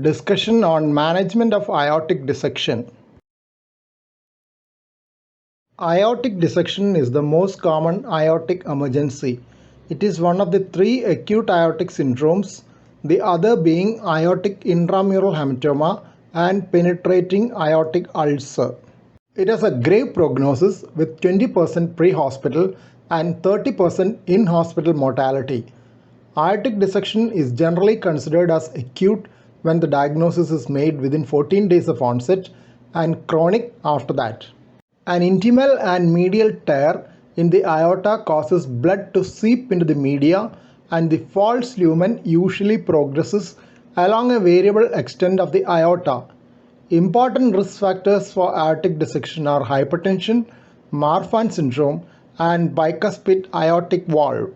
Discussion on management of aortic dissection. Aortic dissection is the most common aortic emergency. It is one of the three acute aortic syndromes, the other being aortic intramural hematoma and penetrating aortic ulcer. It has a grave prognosis with 20% pre-hospital and 30% in-hospital mortality. Aortic dissection is generally considered as acute when the diagnosis is made within 14 days of onset and chronic after that. An intimal and medial tear in the aorta causes blood to seep into the media, and the false lumen usually progresses along a variable extent of the aorta. Important risk factors for aortic dissection are hypertension, Marfan syndrome, and bicuspid aortic valve.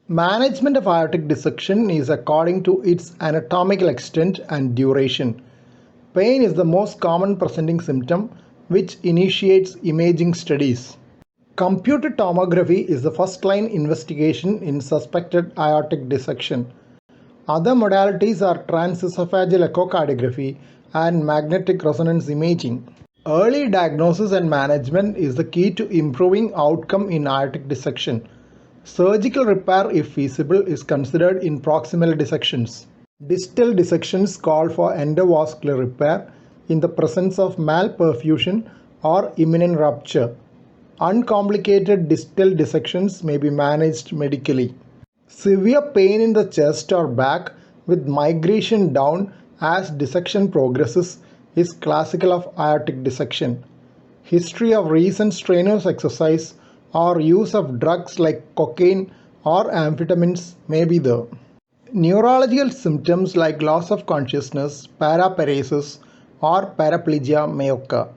Management of aortic dissection is according to its anatomical extent and duration. Pain is the most common presenting symptom, which initiates imaging studies. Computed tomography is the first-line investigation in suspected aortic dissection. Other modalities are transesophageal echocardiography and magnetic resonance imaging. Early diagnosis and management is the key to improving outcome in aortic dissection. Surgical repair, if feasible, is considered in proximal dissections. Distal dissections call for endovascular repair in the presence of malperfusion or imminent rupture. Uncomplicated distal dissections may be managed medically. Severe pain in the chest or back with migration down as dissection progresses is classical of aortic dissection. History of recent strenuous exercise or use of drugs like cocaine or amphetamines may be there. Neurological symptoms like loss of consciousness, paraparesis, or paraplegia may occur.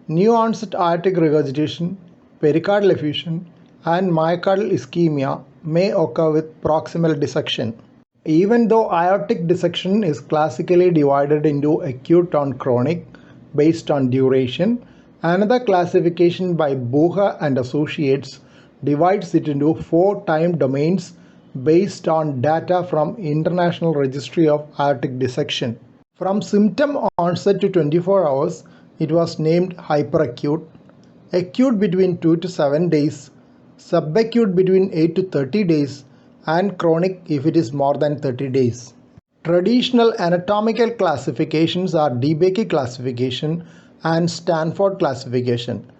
New onset aortic regurgitation, pericardial effusion, and myocardial ischemia may occur with proximal dissection. Even though aortic dissection is classically divided into acute and chronic based on duration, another classification by Bucher and Associates divides it into 4 time domains based on data from International Registry of Aortic Dissection. From symptom onset to 24 hours, it was named hyperacute, acute between 2 to 7 days, subacute between 8 to 30 days, and chronic if it is more than 30 days. Traditional anatomical classifications are DeBakey classification and Stanford classification.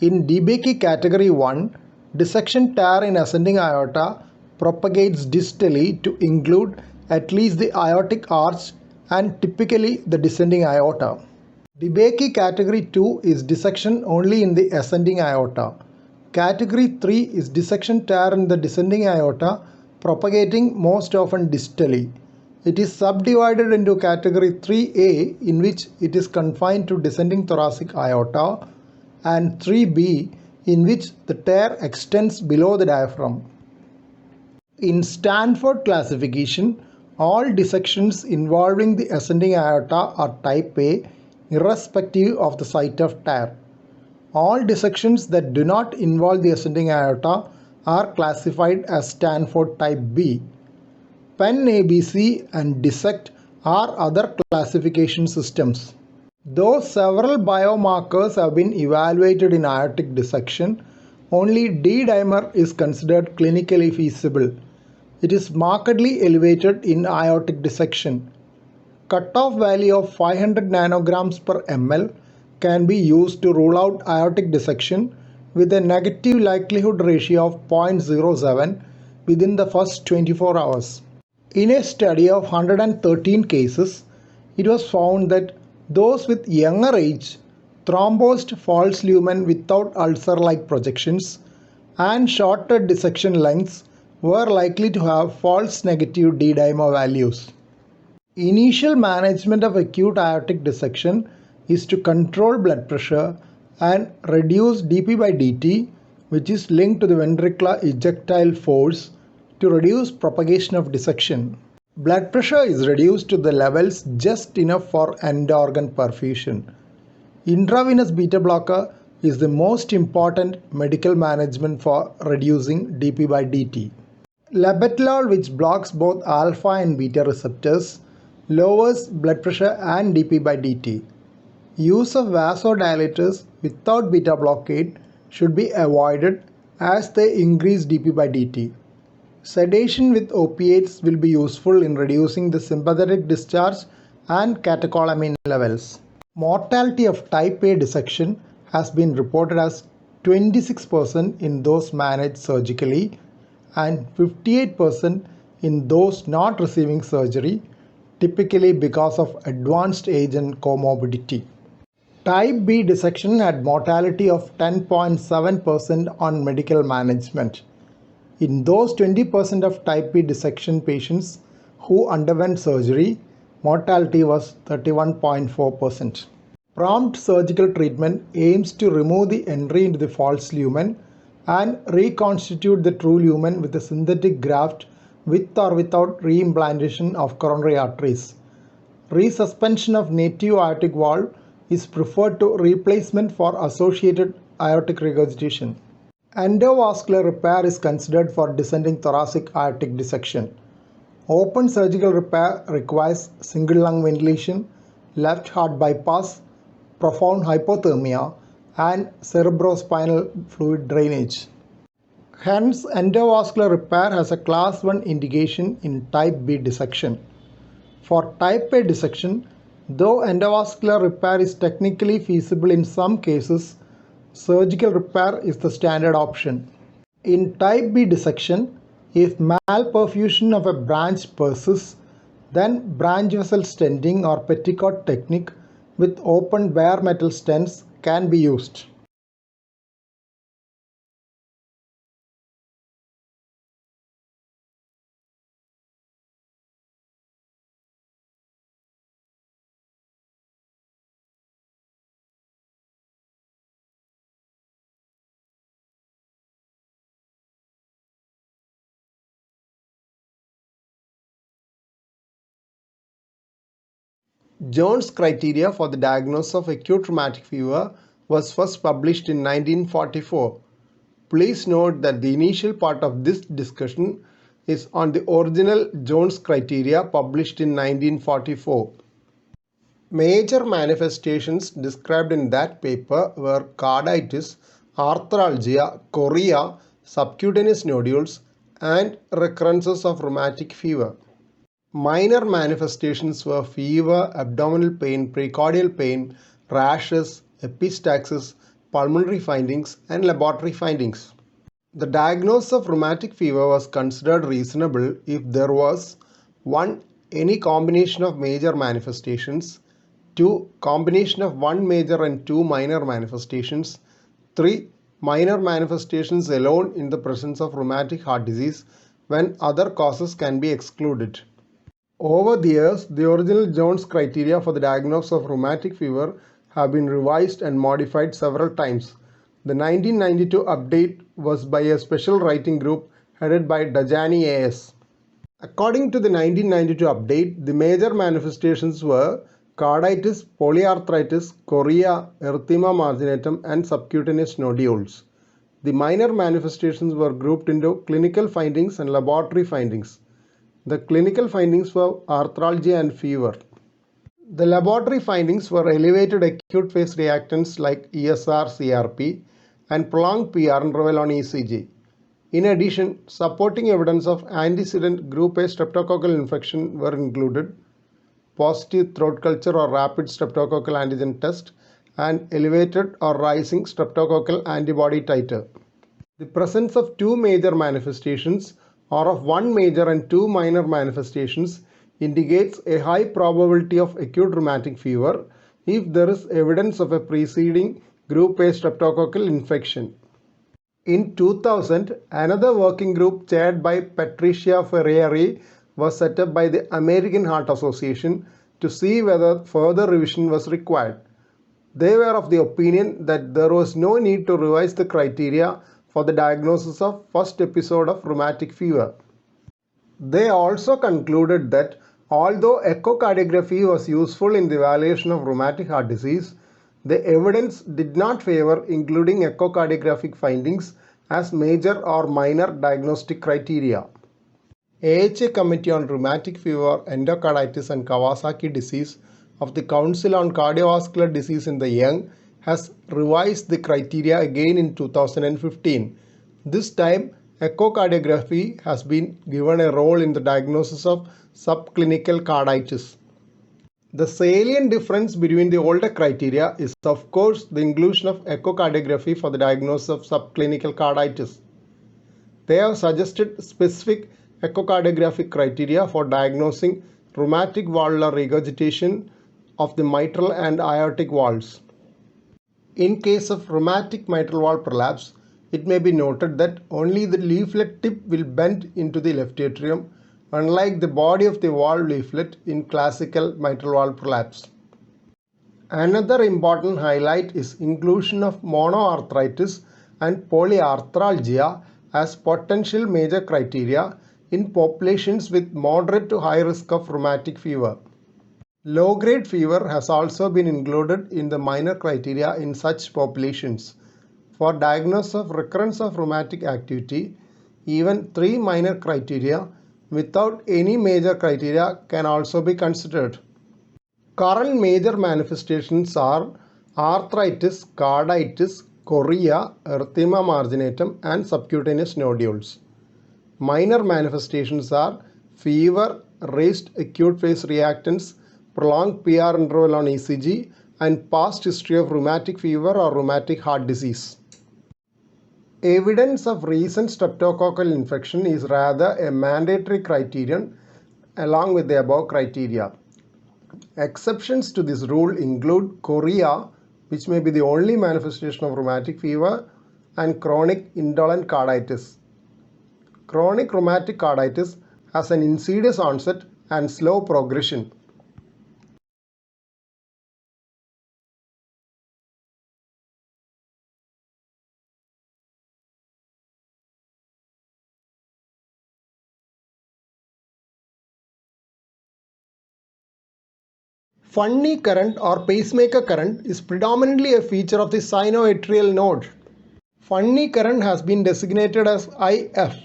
In DeBakey category 1, dissection tear in ascending aorta propagates distally to include at least the aortic arch and typically the descending aorta. DeBakey category 2 is dissection only in the ascending aorta. Category 3 is dissection tear in the descending aorta propagating most often distally. It is subdivided into category 3A, in which it is confined to descending thoracic aorta, and 3B, in which the tear extends below the diaphragm. In Stanford classification, all dissections involving the ascending aorta are type A, irrespective of the site of tear. All dissections that do not involve the ascending aorta are classified as Stanford type B. Penn ABC and Dissect are other classification systems. Though several biomarkers have been evaluated in aortic dissection, only D-dimer is considered clinically feasible. It is markedly elevated in aortic dissection. Cutoff value of 500 nanograms per ml can be used to rule out aortic dissection with a negative likelihood ratio of 0.07 within the first 24 hours. In a study of 113 cases, it was found that those with younger age, thrombosed false lumen without ulcer-like projections, and shorter dissection lengths were likely to have false negative D-dimer values. Initial management of acute aortic dissection is to control blood pressure and reduce dP by dt, which is linked to the ventricular ejectile force, to reduce propagation of dissection. Blood pressure is reduced to the levels just enough for end organ perfusion. Intravenous beta blocker is the most important medical management for reducing dP by dt. Labetalol, which blocks both alpha and beta receptors, lowers blood pressure and dP by dt. Use of vasodilators without beta blockade should be avoided as they increase dP by dt. Sedation with opiates will be useful in reducing the sympathetic discharge and catecholamine levels. Mortality of type A dissection has been reported as 26% in those managed surgically and 58% in those not receiving surgery, typically because of advanced age and comorbidity. Type B dissection had mortality of 10.7% on medical management. In those 20% of type B dissection patients who underwent surgery, mortality was 31.4%. Prompt surgical treatment aims to remove the entry into the false lumen and reconstitute the true lumen with a synthetic graft with or without reimplantation of coronary arteries. Resuspension of native aortic valve is preferred to replacement for associated aortic regurgitation. Endovascular repair is considered for descending thoracic aortic dissection. Open surgical repair requires single lung ventilation, left heart bypass, profound hypothermia, and cerebrospinal fluid drainage. Hence, endovascular repair has a class 1 indication in type B dissection. For type A dissection, though endovascular repair is technically feasible in some cases, surgical repair is the standard option. In type B dissection, if malperfusion of a branch persists, then branch vessel stenting or petticoat technique with open bare metal stents can be used. Jones criteria for the diagnosis of acute rheumatic fever was first published in 1944. Please note that the initial part of this discussion is on the original Jones criteria published in 1944. Major manifestations described in that paper were carditis, arthralgia, chorea, subcutaneous nodules, and recurrences of rheumatic fever. Minor manifestations were fever, abdominal pain, precordial pain, rashes, epistaxis, pulmonary findings, and laboratory findings. The diagnosis of rheumatic fever was considered reasonable if there was 1. Any combination of major manifestations, 2. Combination of 1 major and 2 minor manifestations, 3. Minor manifestations alone in the presence of rheumatic heart disease when other causes can be excluded. Over the years, the original Jones criteria for the diagnosis of rheumatic fever have been revised and modified several times. The 1992 update was by a special writing group headed by Dajani A.S. According to the 1992 update, the major manifestations were carditis, polyarthritis, chorea, erythema marginatum, and subcutaneous nodules. The minor manifestations were grouped into clinical findings and laboratory findings. The clinical findings were arthralgia and fever. The laboratory findings were elevated acute phase reactants like ESR, CRP, and prolonged PR interval on ECG. In addition, supporting evidence of antecedent group A streptococcal infection were included, positive throat culture or rapid streptococcal antigen test, and elevated or rising streptococcal antibody titer. The presence of 2 major manifestations or of 1 major and 2 minor manifestations indicates a high probability of acute rheumatic fever if there is evidence of a preceding group A streptococcal infection. In 2000, another working group chaired by Patricia Ferrieri was set up by the American Heart Association to see whether further revision was required. They were of the opinion that there was no need to revise the criteria for the diagnosis of first episode of rheumatic fever. They also concluded that although echocardiography was useful in the evaluation of rheumatic heart disease, the evidence did not favor including echocardiographic findings as major or minor diagnostic criteria. AHA Committee on Rheumatic Fever, Endocarditis and Kawasaki Disease of the Council on Cardiovascular Disease in the Young has revised the criteria again in 2015. This time, echocardiography has been given a role in the diagnosis of subclinical carditis. The salient difference between the older criteria is, of course, the inclusion of echocardiography for the diagnosis of subclinical carditis. They have suggested specific echocardiographic criteria for diagnosing rheumatic valvular regurgitation of the mitral and aortic valves. In case of rheumatic mitral valve prolapse, it may be noted that only the leaflet tip will bend into the left atrium, unlike the body of the valve leaflet in classical mitral valve prolapse. Another important highlight is inclusion of monoarthritis and polyarthralgia as potential major criteria in populations with moderate to high risk of rheumatic fever. Low-grade fever has also been included in the minor criteria in such populations. For diagnosis of recurrence of rheumatic activity, even 3 minor criteria without any major criteria can also be considered. Current major manifestations are arthritis, carditis, chorea, erythema marginatum and subcutaneous nodules. Minor manifestations are fever, raised acute phase reactants, prolonged PR interval on ECG, and past history of rheumatic fever or rheumatic heart disease. Evidence of recent streptococcal infection is rather a mandatory criterion along with the above criteria. Exceptions to this rule include chorea, which may be the only manifestation of rheumatic fever, and chronic indolent carditis. Chronic rheumatic carditis has an insidious onset and slow progression. Funny current or pacemaker current is predominantly a feature of the sinoatrial node. Funny current has been designated as IF.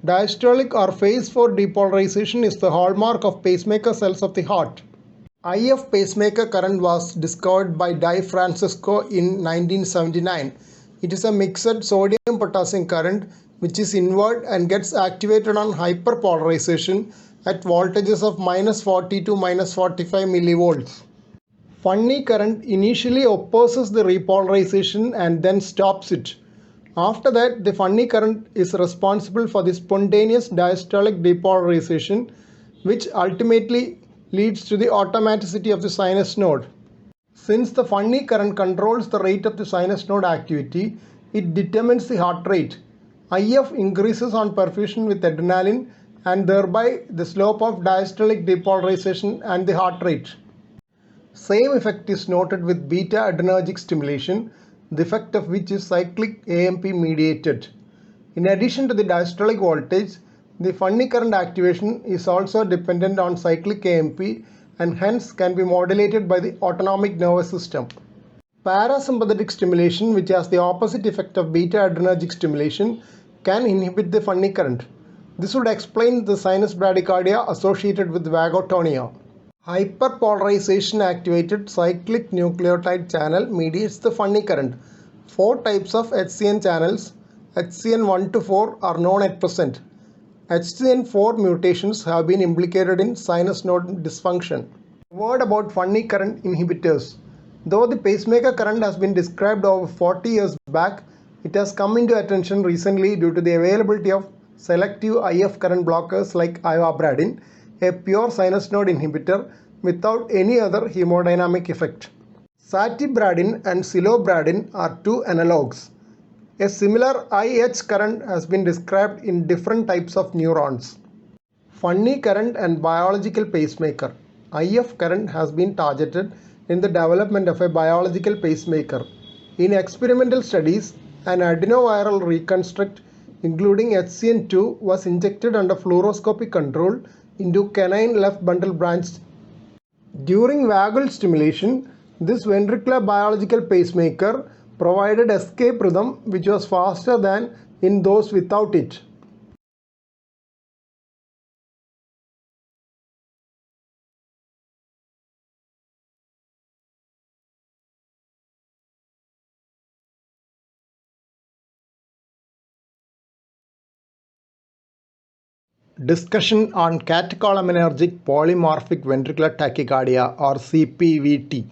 Diastolic or phase 4 depolarization is the hallmark of pacemaker cells of the heart. IF pacemaker current was discovered by DiFrancesco in 1979. It is a mixed sodium-potassium current which is inward and gets activated on hyperpolarization at voltages of -40 to -45 millivolts. Funny current initially opposes the repolarization and then stops it. After that, the funny current is responsible for the spontaneous diastolic depolarization, which ultimately leads to the automaticity of the sinus node. Since the funny current controls the rate of the sinus node activity, it determines the heart rate. IF increases on perfusion with adrenaline and thereby the slope of diastolic depolarization and the heart rate. Same effect is noted with beta adrenergic stimulation, the effect of which is cyclic AMP mediated. In addition to the diastolic voltage, the funny current activation is also dependent on cyclic AMP and hence can be modulated by the autonomic nervous system. Parasympathetic stimulation, which has the opposite effect of beta adrenergic stimulation, can inhibit the funny current. This would explain the sinus bradycardia associated with vagotonia. Hyperpolarization activated cyclic nucleotide channel mediates the funny current. 4 types of HCN channels, HCN 1 to 4, are known at present. HCN 4 mutations have been implicated in sinus node dysfunction. A word about funny current inhibitors. Though the pacemaker current has been described over 40 years back, it has come into attention recently due to the availability of selective IF current blockers like ivabradine, a pure sinus node inhibitor without any other hemodynamic effect. Satibradine and silobradine are 2 analogues. A similar IH current has been described in different types of neurons. Funny current and biological pacemaker. IF current has been targeted in the development of a biological pacemaker. In experimental studies, an adenoviral reconstruct including HCN2 was injected under fluoroscopic control into canine left bundle branch. During vagal stimulation, this ventricular biological pacemaker provided escape rhythm which was faster than in those without it. Discussion on catecholaminergic polymorphic ventricular tachycardia or CPVT.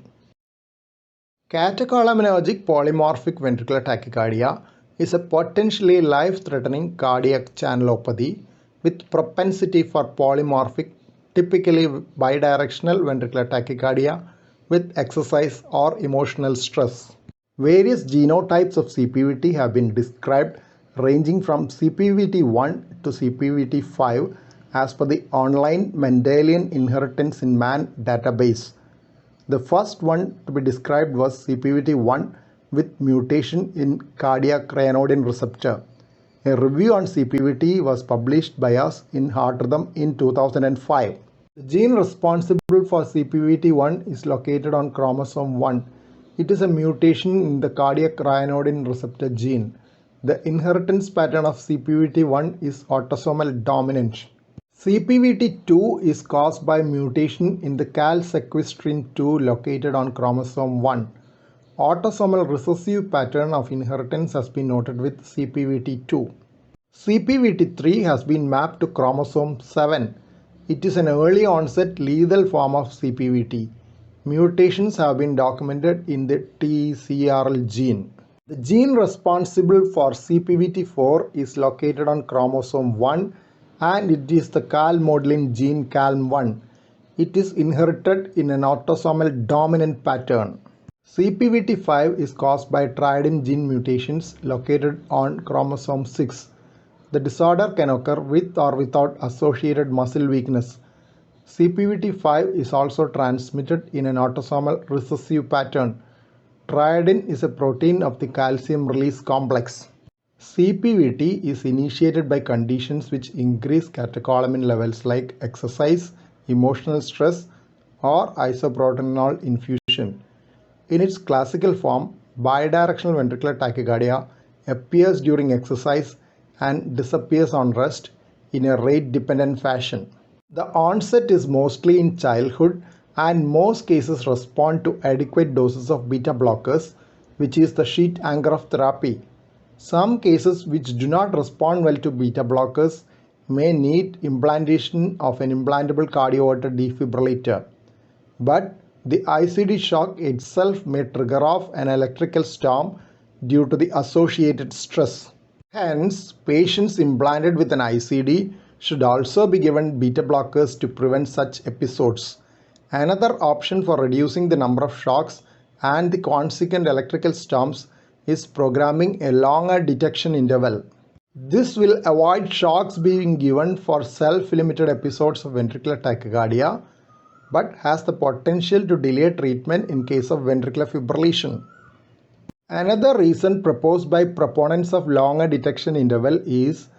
Catecholaminergic polymorphic ventricular tachycardia is a potentially life-threatening cardiac channelopathy with propensity for polymorphic, typically bidirectional ventricular tachycardia with exercise or emotional stress. Various genotypes of CPVT have been described ranging from CPVT1 to CPVT5 as per the online Mendelian Inheritance in Man database. The first one to be described was CPVT1 with mutation in cardiac ryanodine receptor. A review on CPVT was published by us in Heart Rhythm in 2005. The gene responsible for CPVT1 is located on chromosome 1. It is a mutation in the cardiac ryanodine receptor gene. The inheritance pattern of CPVT1 is autosomal dominant. CPVT2 is caused by mutation in the calsequestrin 2 located on chromosome 1. Autosomal recessive pattern of inheritance has been noted with CPVT2. CPVT3 has been mapped to chromosome 7. It is an early onset lethal form of CPVT. Mutations have been documented in the TCRL gene. The gene responsible for CPVT4 is located on chromosome 1 and it is the calmodulin gene CALM1. It is inherited in an autosomal dominant pattern. CPVT5 is caused by triadin gene mutations located on chromosome 6. The disorder can occur with or without associated muscle weakness. CPVT5 is also transmitted in an autosomal recessive pattern. Triadin is a protein of the calcium release complex. CPVT is initiated by conditions which increase catecholamine levels like exercise, emotional stress, or isoproterenol infusion. In its classical form, bidirectional ventricular tachycardia appears during exercise and disappears on rest in a rate-dependent fashion. The onset is mostly in childhood and most cases respond to adequate doses of beta blockers, which is the sheet anchor of therapy. Some cases which do not respond well to beta blockers may need implantation of an implantable cardioverter defibrillator. But the ICD shock itself may trigger off an electrical storm due to the associated stress. Hence, patients implanted with an ICD should also be given beta blockers to prevent such episodes. Another option for reducing the number of shocks and the consequent electrical storms is programming a longer detection interval. This will avoid shocks being given for self-limited episodes of ventricular tachycardia, but has the potential to delay treatment in case of ventricular fibrillation. Another reason proposed by proponents of longer detection interval is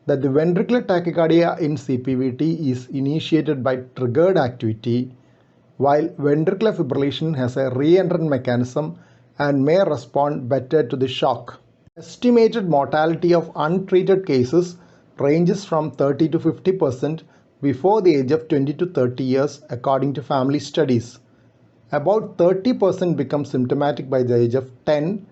that the ventricular tachycardia in CPVT is initiated by triggered activity, while ventricular fibrillation has a re-entrant mechanism and may respond better to the shock. Estimated mortality of untreated cases ranges from 30 to 50% before the age of 20 to 30 years according to family studies. About 30% become symptomatic by the age of 10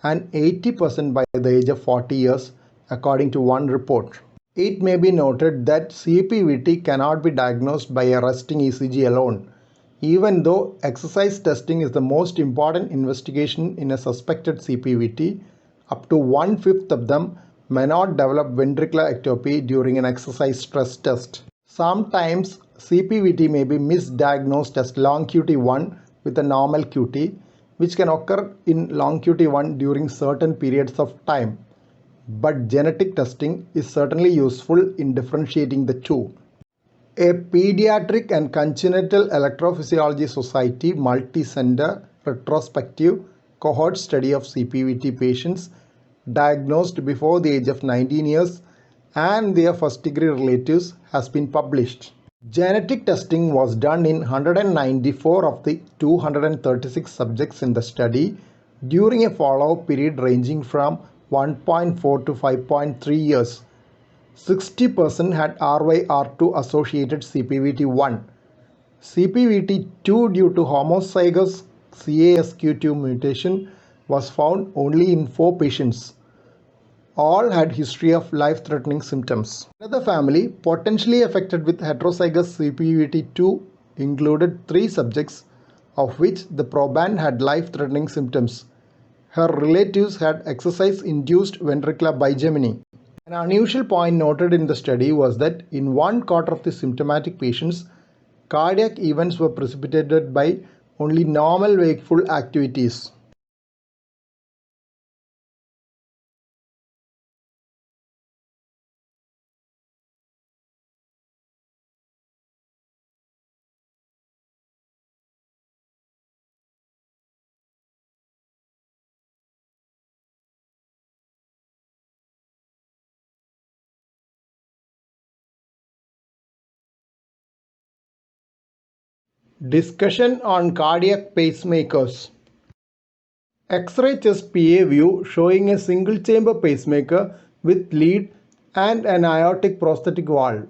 and 80% by the age of 40 years according to one report. It may be noted that CPVT cannot be diagnosed by a resting ECG alone. Even though exercise testing is the most important investigation in a suspected CPVT, up to 1/5 of them may not develop ventricular ectopy during an exercise stress test. Sometimes CPVT may be misdiagnosed as long QT1 with a normal QT, which can occur in long QT1 during certain periods of time. But genetic testing is certainly useful in differentiating the two. A Pediatric and Congenital Electrophysiology Society multi-center retrospective cohort study of CPVT patients diagnosed before the age of 19 years and their first-degree relatives has been published. Genetic testing was done in 194 of the 236 subjects in the study during a follow-up period ranging from 1.4 to 5.3 years. 60% had RYR2 associated CPVT1. CPVT2 due to homozygous CASQ2 mutation was found only in 4 patients. All had history of life-threatening symptoms. Another family potentially affected with heterozygous CPVT2 included 3 subjects, of which the proband had life-threatening symptoms. Her relatives had exercise-induced ventricular bigamy. An unusual point noted in the study was that in 1/4 of the symptomatic patients, cardiac events were precipitated by only normal wakeful activities. Discussion on cardiac pacemakers. X-ray chest PA view showing a single chamber pacemaker with lead and an aortic prosthetic valve.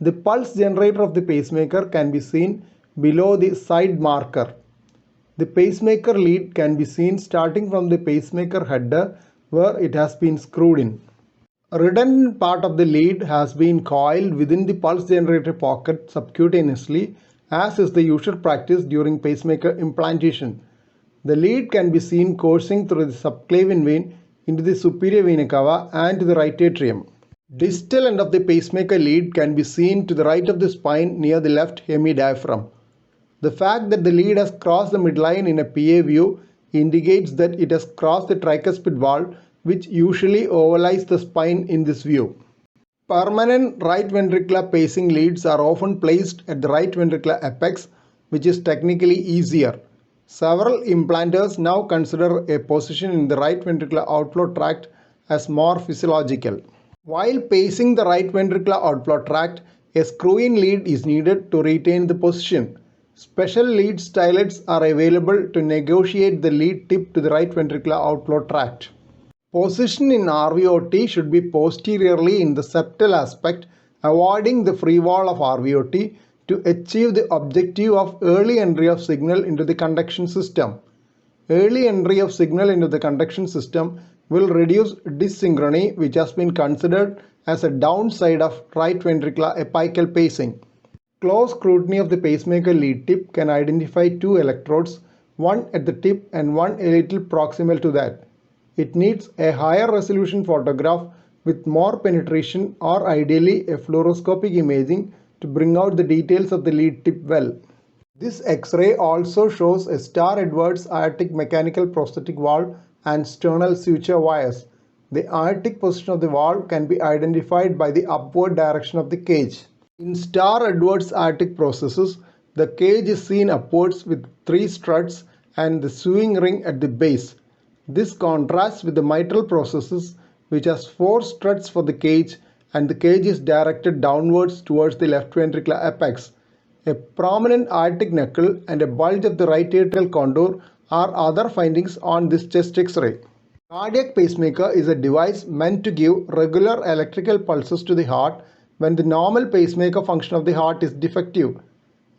The pulse generator of the pacemaker can be seen below the side marker. The pacemaker lead can be seen starting from the pacemaker header where it has been screwed in. A redundant part of the lead has been coiled within the pulse generator pocket subcutaneously, as is the usual practice during pacemaker implantation. The lead can be seen coursing through the subclavian vein into the superior vena cava and to the right atrium. Distal end of the pacemaker lead can be seen to the right of the spine near the left hemidiaphragm. The fact that the lead has crossed the midline in a PA view indicates that it has crossed the tricuspid valve, which usually overlies the spine in this view. Permanent right ventricular pacing leads are often placed at the right ventricular apex, which is technically easier. Several implanters now consider a position in the right ventricular outflow tract as more physiological. While pacing the right ventricular outflow tract, a screw-in lead is needed to retain the position. Special lead stylets are available to negotiate the lead tip to the right ventricular outflow tract. Position in RVOT should be posteriorly in the septal aspect, avoiding the free wall of RVOT to achieve the objective of early entry of signal into the conduction system. Early entry of signal into the conduction system will reduce dyssynchrony, which has been considered as a downside of right ventricular apical pacing. Close scrutiny of the pacemaker lead tip can identify 2 electrodes, one at the tip and one a little proximal to that. It needs a higher resolution photograph with more penetration or ideally a fluoroscopic imaging to bring out the details of the lead tip well. This X-ray also shows a Starr-Edwards aortic mechanical prosthetic valve and sternal suture wires. The aortic position of the valve can be identified by the upward direction of the cage. In Starr-Edwards aortic processes, the cage is seen upwards with 3 struts and the sewing ring at the base. This contrasts with the mitral processes, which has 4 struts for the cage and the cage is directed downwards towards the left ventricular apex. A prominent aortic knuckle and a bulge of the right atrial contour are other findings on this chest X-ray. Cardiac pacemaker is a device meant to give regular electrical pulses to the heart when the normal pacemaker function of the heart is defective.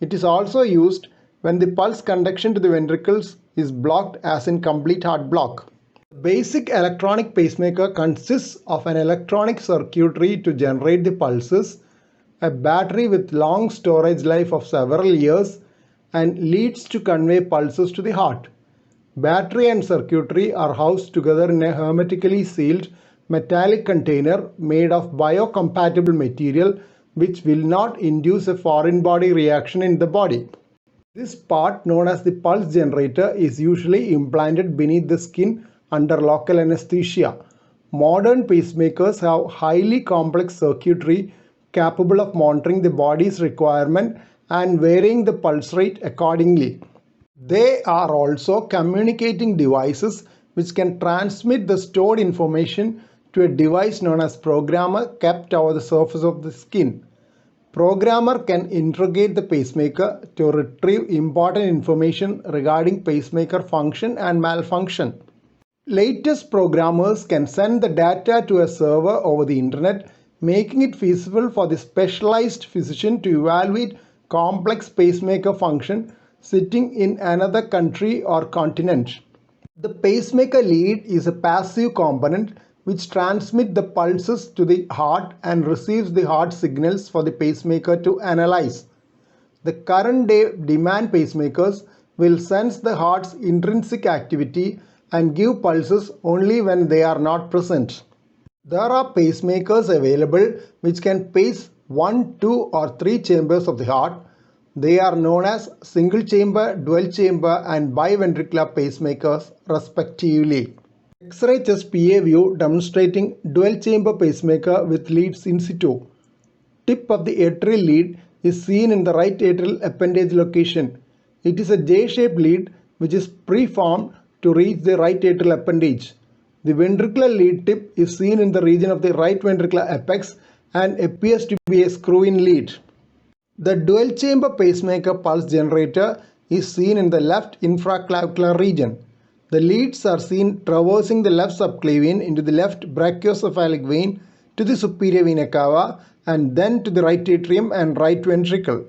It is also used when the pulse conduction to the ventricles is blocked, as in complete heart block. The basic electronic pacemaker consists of an electronic circuitry to generate the pulses, a battery with long storage life of several years, and leads to convey pulses to the heart. Battery and circuitry are housed together in a hermetically sealed metallic container made of biocompatible material which will not induce a foreign body reaction in the body. This part, known as the pulse generator, is usually implanted beneath the skin under local anesthesia. Modern pacemakers have highly complex circuitry capable of monitoring the body's requirement and varying the pulse rate accordingly. They are also communicating devices which can transmit the stored information to a device known as programmer kept over the surface of the skin. Programmer can interrogate the pacemaker to retrieve important information regarding pacemaker function and malfunction. Latest programmers can send the data to a server over the internet, making it feasible for the specialized physician to evaluate complex pacemaker function sitting in another country or continent. The pacemaker lead is a passive component which transmit the pulses to the heart and receives the heart signals for the pacemaker to analyze. The current day demand pacemakers will sense the heart's intrinsic activity and give pulses only when they are not present. There are pacemakers available which can pace 1, 2 or 3 chambers of the heart. They are known as single chamber, dual chamber and biventricular pacemakers respectively. X-ray chest PA view demonstrating dual chamber pacemaker with leads in situ. Tip of the atrial lead is seen in the right atrial appendage location. It is a J-shaped lead which is preformed to reach the right atrial appendage. The ventricular lead tip is seen in the region of the right ventricular apex and appears to be a screw-in lead. The dual chamber pacemaker pulse generator is seen in the left infraclavicular region. The leads are seen traversing the left subclavian into the left brachiocephalic vein to the superior vena cava and then to the right atrium and right ventricle.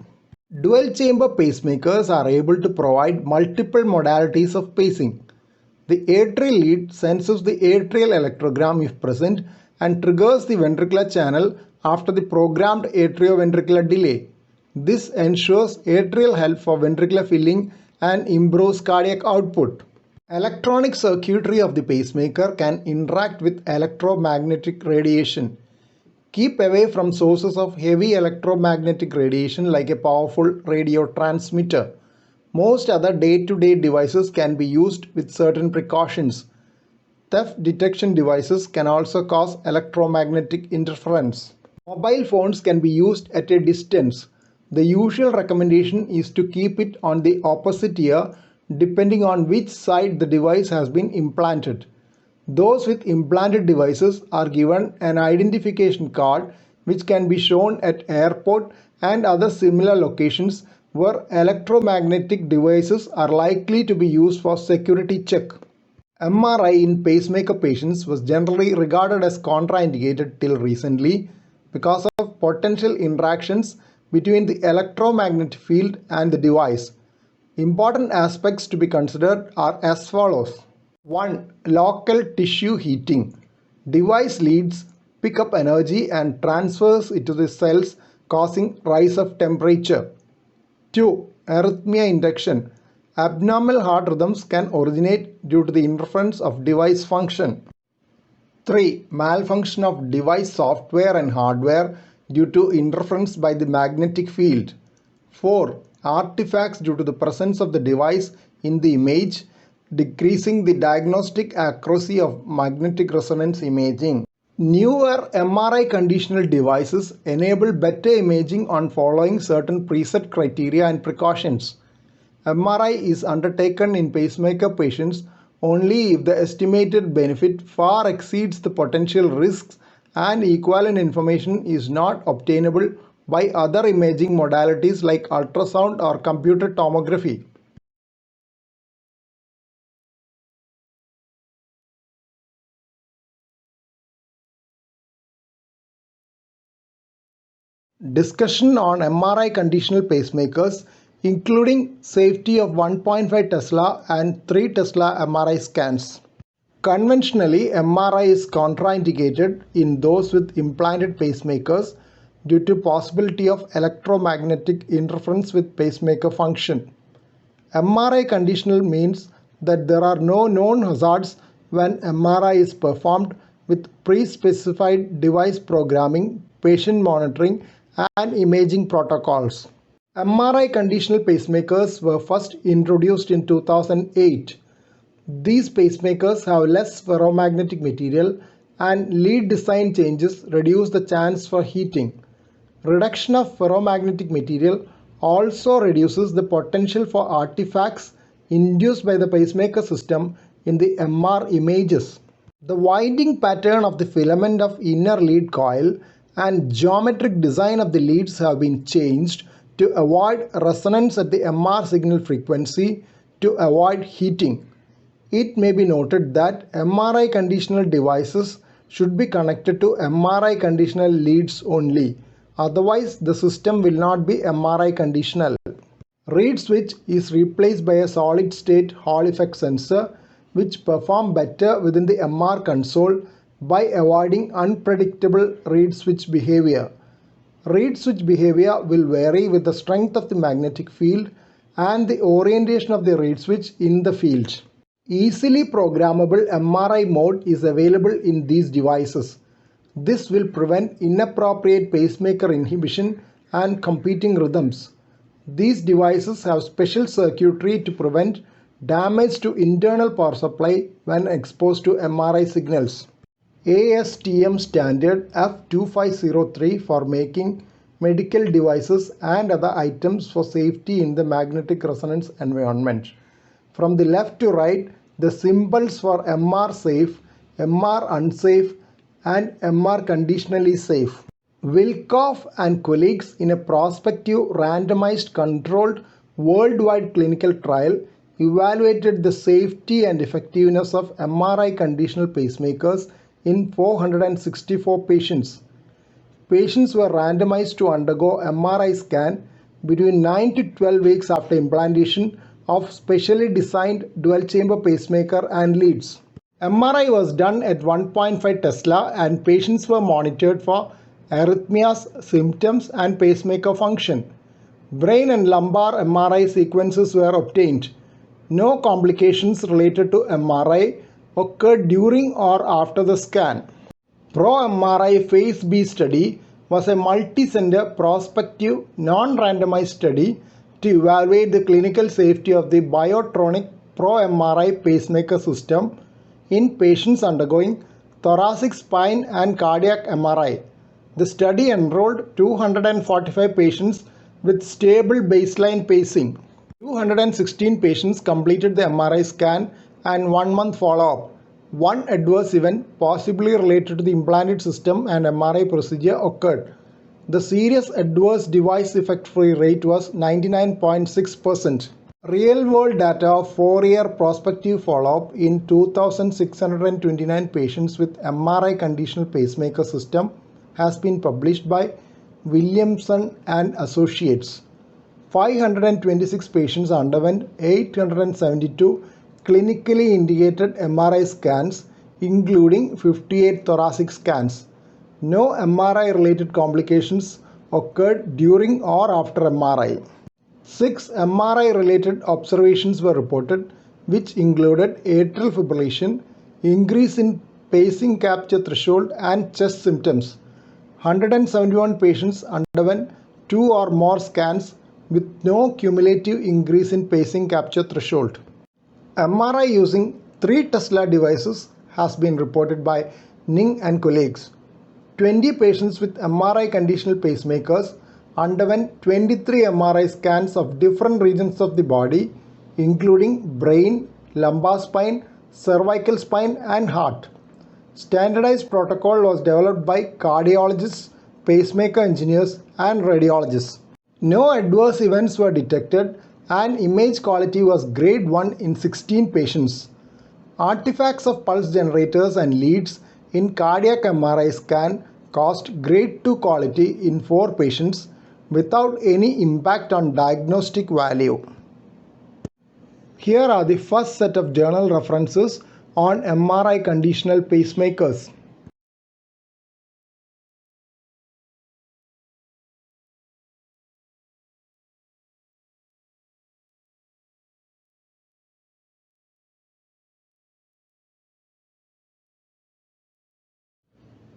Dual chamber pacemakers are able to provide multiple modalities of pacing. The atrial lead senses the atrial electrogram if present and triggers the ventricular channel after the programmed atrioventricular delay. This ensures atrial health for ventricular filling and improves cardiac output. Electronic circuitry of the pacemaker can interact with electromagnetic radiation. Keep away from sources of heavy electromagnetic radiation like a powerful radio transmitter. Most other day-to-day devices can be used with certain precautions. Theft detection devices can also cause electromagnetic interference. Mobile phones can be used at a distance. The usual recommendation is to keep it on the opposite ear depending on which side the device has been implanted. Those with implanted devices are given an identification card which can be shown at airport and other similar locations where electromagnetic devices are likely to be used for security check. MRI in pacemaker patients was generally regarded as contraindicated till recently because of potential interactions between the electromagnetic field and the device. Important aspects to be considered are as follows. 1. Local tissue heating. Device leads pick up energy and transfers it to the cells, causing rise of temperature. 2. Arrhythmia induction. Abnormal heart rhythms can originate due to the interference of device function. 3. Malfunction of device software and hardware due to interference by the magnetic field. 4. Artifacts due to the presence of the device in the image, decreasing the diagnostic accuracy of magnetic resonance imaging. Newer MRI conditional devices enable better imaging on following certain preset criteria and precautions. MRI is undertaken in pacemaker patients only if the estimated benefit far exceeds the potential risks and equivalent information is not obtainable by other imaging modalities like ultrasound or computer tomography. Discussion on MRI conditional pacemakers including safety of 1.5 Tesla and 3 Tesla MRI scans. Conventionally, MRI is contraindicated in those with implanted pacemakers due to possibility of electromagnetic interference with pacemaker function. MRI conditional means that there are no known hazards when MRI is performed with pre-specified device programming, patient monitoring and imaging protocols. MRI conditional pacemakers were first introduced in 2008. These pacemakers have less ferromagnetic material and lead design changes reduce the chance for heating. Reduction of ferromagnetic material also reduces the potential for artifacts induced by the pacemaker system in the MR images. The winding pattern of the filament of inner lead coil and geometric design of the leads have been changed to avoid resonance at the MR signal frequency to avoid heating. It may be noted that MRI conditional devices should be connected to MRI conditional leads only. Otherwise, the system will not be MRI conditional. Reed switch is replaced by a solid state Hall effect sensor which perform better within the MR console by avoiding unpredictable reed switch behavior. Reed switch behavior will vary with the strength of the magnetic field and the orientation of the reed switch in the field. Easily programmable MRI mode is available in these devices. This will prevent inappropriate pacemaker inhibition and competing rhythms. These devices have special circuitry to prevent damage to internal power supply when exposed to MRI signals. ASTM standard F2503 for making medical devices and other items for safety in the magnetic resonance environment. From the left to right, the symbols for MR safe, MR unsafe, and MR conditionally safe. Wilkoff and colleagues in a prospective randomized controlled worldwide clinical trial evaluated the safety and effectiveness of MRI conditional pacemakers in 464 patients. Patients were randomized to undergo MRI scan between 9 to 12 weeks after implantation of specially designed dual-chamber pacemaker and leads. MRI was done at 1.5 Tesla and patients were monitored for arrhythmias, symptoms and pacemaker function. Brain and lumbar MRI sequences were obtained. No complications related to MRI occurred during or after the scan. Pro-MRI Phase B study was a multi-center prospective non-randomized study to evaluate the clinical safety of the Biotronik Pro-MRI pacemaker system in patients undergoing thoracic spine and cardiac MRI. The study enrolled 245 patients with stable baseline pacing. 216 patients completed the MRI scan and 1 month follow-up. One adverse event possibly related to the implanted system and MRI procedure occurred. The serious adverse device effect-free rate was 99.6%. Real-world data of 4-year prospective follow-up in 2,629 patients with MRI conditional pacemaker system has been published by Williamson and Associates. 526 patients underwent 872 clinically indicated MRI scans, including 58 thoracic scans. No MRI-related complications occurred during or after MRI. 6 MRI-related observations were reported, which included atrial fibrillation, increase in pacing capture threshold, and chest symptoms. 171 patients underwent 2 or more scans with no cumulative increase in pacing capture threshold. MRI using 3 Tesla devices has been reported by Ning and colleagues. 20 patients with MRI conditional pacemakers underwent 23 MRI scans of different regions of the body, including brain, lumbar spine, cervical spine, and heart. Standardized protocol was developed by cardiologists, pacemaker engineers, and radiologists. No adverse events were detected and image quality was grade 1 in 16 patients. Artifacts of pulse generators and leads in cardiac MRI scan caused grade 2 quality in 4 patients without any impact on diagnostic value. Here are the first set of journal references on MRI conditional pacemakers.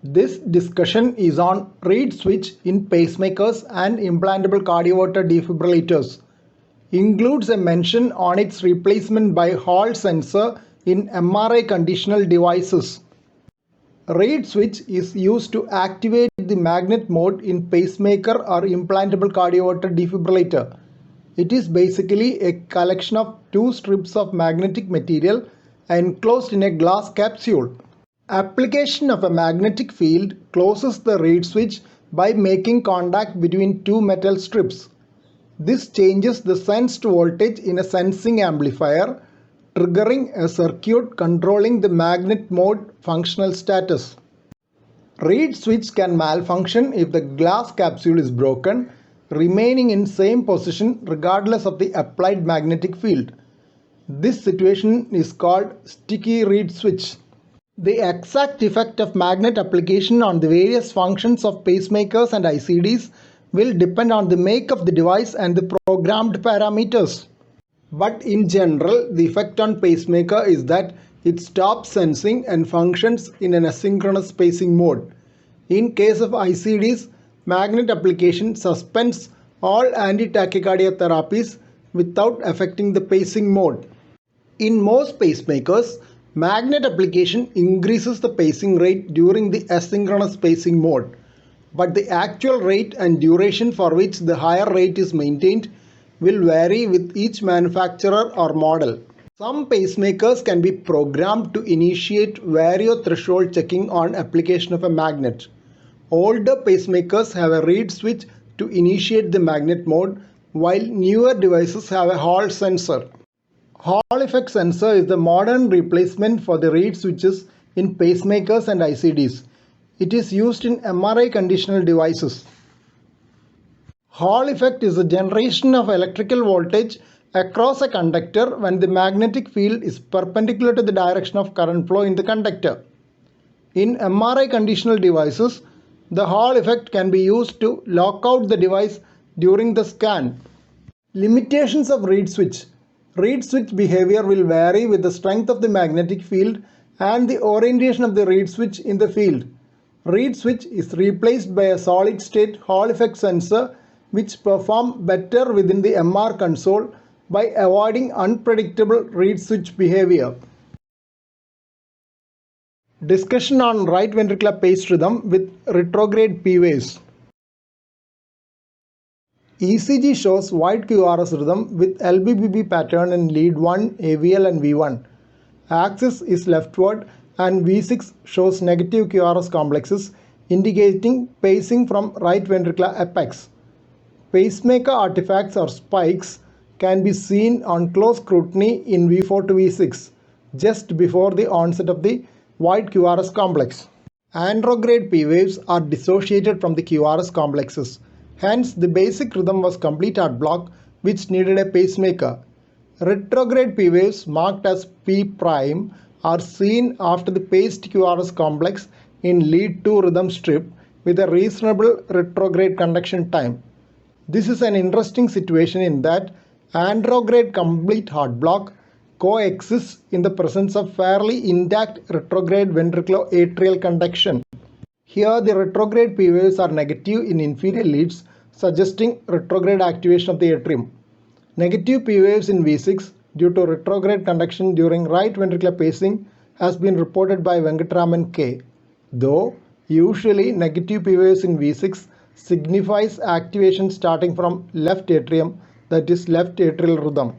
This discussion is on reed switch in pacemakers and implantable cardioverter defibrillators. Includes a mention on its replacement by Hall sensor in MRI conditional devices. Reed switch is used to activate the magnet mode in pacemaker or implantable cardioverter defibrillator. It is basically a collection of 2 strips of magnetic material enclosed in a glass capsule. Application of a magnetic field closes the reed switch by making contact between 2 metal strips. This changes the sensed voltage in a sensing amplifier, triggering a circuit controlling the magnet mode functional status. Reed switch can malfunction if the glass capsule is broken, remaining in same position regardless of the applied magnetic field. This situation is called sticky reed switch. The exact effect of magnet application on the various functions of pacemakers and ICDs will depend on the make of the device and the programmed parameters. But in general, the effect on pacemaker is that it stops sensing and functions in an asynchronous pacing mode. In case of ICDs, magnet application suspends all anti-tachycardia therapies without affecting the pacing mode. In most pacemakers, magnet application increases the pacing rate during the asynchronous pacing mode, but the actual rate and duration for which the higher rate is maintained will vary with each manufacturer or model. Some pacemakers can be programmed to initiate vario threshold checking on application of a magnet. Older pacemakers have a reed switch to initiate the magnet mode, while newer devices have a Hall sensor. Hall effect sensor is the modern replacement for the reed switches in pacemakers and ICDs. It is used in MRI conditional devices. Hall effect is a generation of electrical voltage across a conductor when the magnetic field is perpendicular to the direction of current flow in the conductor. In MRI conditional devices, the Hall effect can be used to lock out the device during the scan. Limitations of reed switch. Reed switch behavior will vary with the strength of the magnetic field and the orientation of the reed switch in the field. Reed switch is replaced by a solid state Hall effect sensor which perform better within the MR console by avoiding unpredictable reed switch behavior. Discussion on right ventricular paced rhythm with retrograde P waves. ECG shows wide QRS rhythm with LBBB pattern in lead 1, AVL and V1. Axis is leftward and V6 shows negative QRS complexes indicating pacing from right ventricular apex. Pacemaker artifacts or spikes can be seen on close scrutiny in V4 to V6 just before the onset of the wide QRS complex. Andrograde P waves are dissociated from the QRS complexes. Hence, the basic rhythm was complete heart block which needed a pacemaker. Retrograde P waves marked as P prime are seen after the paced QRS complex in lead 2 rhythm strip with a reasonable retrograde conduction time. This is an interesting situation in that andrograde complete heart block coexists in the presence of fairly intact retrograde ventriculoatrial conduction. Here the retrograde P waves are negative in inferior leads, suggesting retrograde activation of the atrium. Negative P waves in V6 due to retrograde conduction during right ventricular pacing has been reported by Venkataraman K. Though usually negative P waves in V6 signifies activation starting from left atrium, that is left atrial rhythm.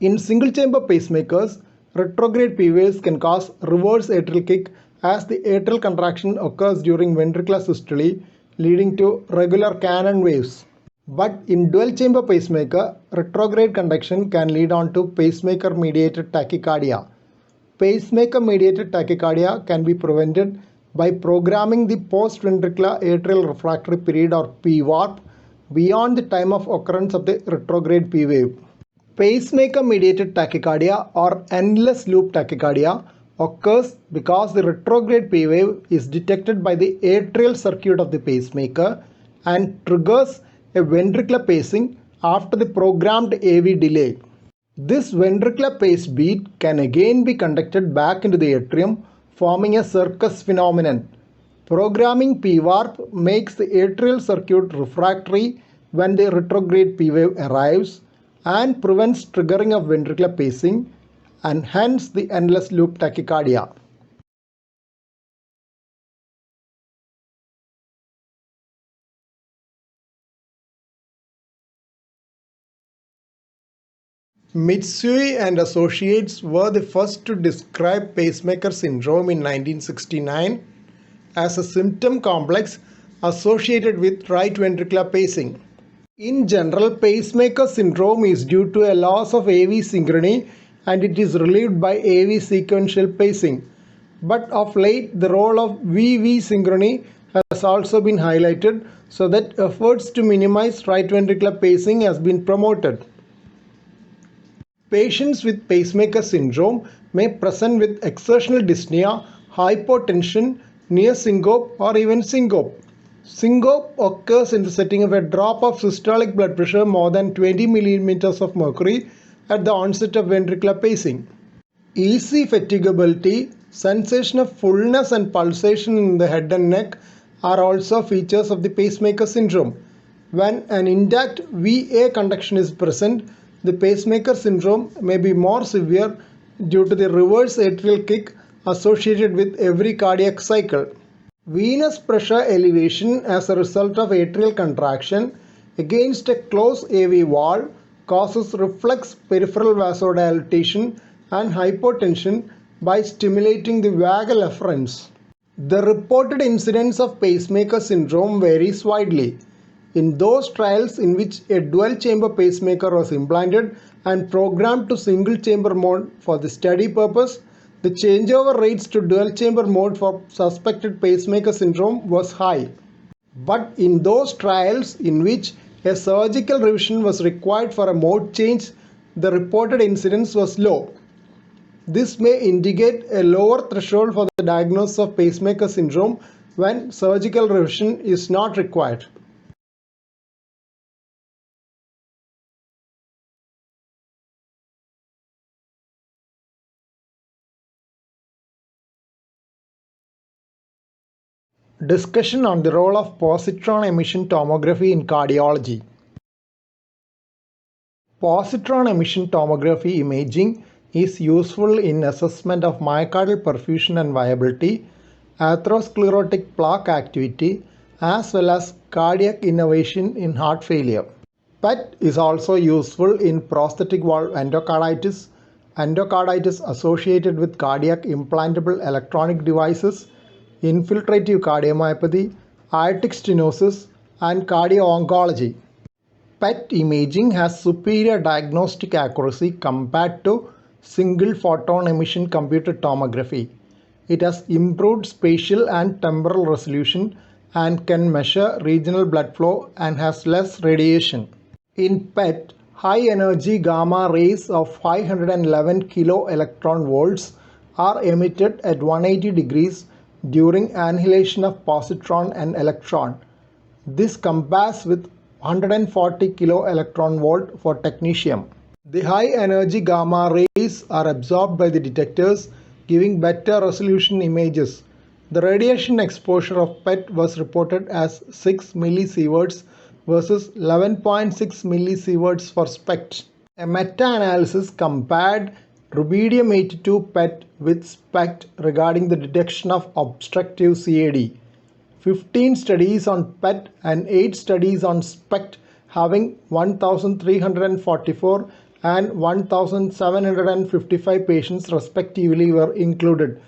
In single chamber pacemakers, retrograde P waves can cause reverse atrial kick as the atrial contraction occurs during ventricular systole, leading to regular Cannon waves. But in dual chamber pacemaker, retrograde conduction can lead on to pacemaker mediated tachycardia. Pacemaker mediated tachycardia can be prevented by programming the post-ventricular atrial refractory period or PVARP beyond the time of occurrence of the retrograde P wave. Pacemaker mediated tachycardia or endless loop tachycardia occurs because the retrograde P wave is detected by the atrial circuit of the pacemaker and triggers a ventricular pacing after the programmed AV delay. This ventricular pace beat can again be conducted back into the atrium, forming a circus phenomenon. Programming PVARP makes the atrial circuit refractory when the retrograde P wave arrives and prevents triggering of ventricular pacing and hence the endless loop tachycardia. Mitsui and associates were the first to describe pacemaker syndrome in 1969 as a symptom complex associated with right ventricular pacing. In general, pacemaker syndrome is due to a loss of AV synchrony and it is relieved by AV sequential pacing. But of late, the role of VV synchrony has also been highlighted so that efforts to minimize right ventricular pacing has been promoted. Patients with pacemaker syndrome may present with exertional dyspnea hypotension, near syncope, or even syncope. Syncope occurs in the setting of a drop of systolic blood pressure more than 20 millimeters of mercury at the onset of ventricular pacing. Easy fatigability, sensation of fullness and pulsation in the head and neck are also features of the pacemaker syndrome. When an intact VA conduction is present, the pacemaker syndrome may be more severe due to the reverse atrial kick associated with every cardiac cycle. Venous pressure elevation as a result of atrial contraction against a closed AV valve causes reflex peripheral vasodilatation and hypotension by stimulating the vagal efferents. The reported incidence of pacemaker syndrome varies widely. In those trials in which a dual chamber pacemaker was implanted and programmed to single chamber mode for the study purpose, the changeover rates to dual chamber mode for suspected pacemaker syndrome was high. But in those trials in which a surgical revision was required for a mode change, the reported incidence was low. This may indicate a lower threshold for the diagnosis of pacemaker syndrome when surgical revision is not required. Discussion on the role of positron emission tomography in cardiology. Positron emission tomography imaging is useful in assessment of myocardial perfusion and viability, atherosclerotic plaque activity, as well as cardiac innervation in heart failure. PET is also useful in prosthetic valve endocarditis, endocarditis associated with cardiac implantable electronic devices, infiltrative cardiomyopathy, aortic stenosis, and cardio-oncology. PET imaging has superior diagnostic accuracy compared to single photon emission computed tomography. It has improved spatial and temporal resolution and can measure regional blood flow and has less radiation. In PET, high energy gamma rays of 511 kilo electron volts are emitted at 180 degrees during annihilation of positron and electron. This compares with 140 kilo electron volt for technetium. The high energy gamma rays are absorbed by the detectors, giving better resolution images. The radiation exposure of PET was reported as 6 millisieverts versus 11.6 millisieverts for SPECT. A meta-analysis compared rubidium-82 PET with SPECT regarding the detection of obstructive CAD. 15 studies on PET and 8 studies on SPECT having 1,344 and 1,755 patients respectively were included.